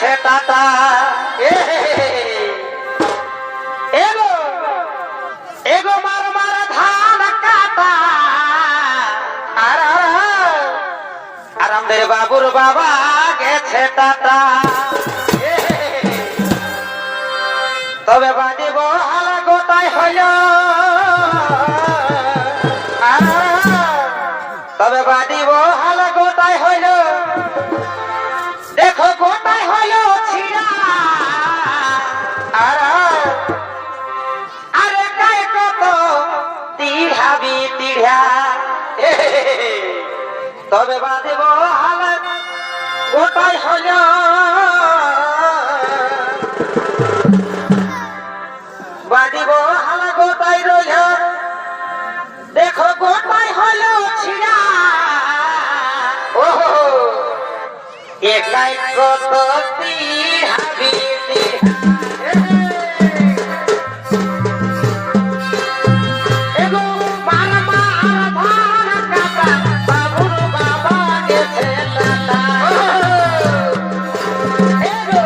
গেছে টাটা এগো এগো মার মার ধান কাটা আর আমাদের বাবুর বাবা গেছে টাটা তবে বাঁধিব হালা গোটাই হইল তবে বাঁধিব হালা গোটাই হইল দেখো গোটাই হইল ছিড়া আরে গায়ে কত তিড়াবি তিড়া তবে বাঁধিব হালা গোটাই হইল বাঁধিব হালা গোটাই রইল দেখো গোটাই হইল ছিড়া ও একাই কত তিড়াবি এগো মার মার ধান কাটা বাবুর বাবা গেছে টাটা এগো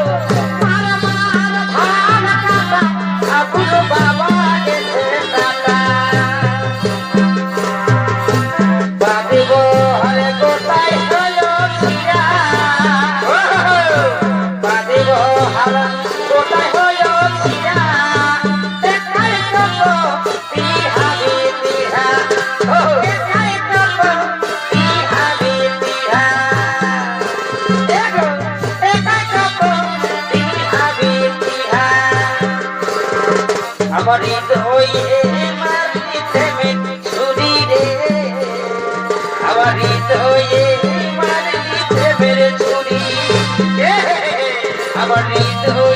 মার মার ধান কাটা বাবুর বাবা গেছে টাটা বাঁধিব হরে গোটাই হইল ছিড়া বাঁধিব হারা গোটাই হইল ছিড়া দেখাই কত তিহাবি তিহা দেখাই কত তিহাবি তিহা দেখো দেখাই কত তিহাবি তিহা আমার হৃদয়ে মারিতে ছুরি রে আমার হৃদয়ে মারিতে মেরে ছুরি আমার হৃদয়ে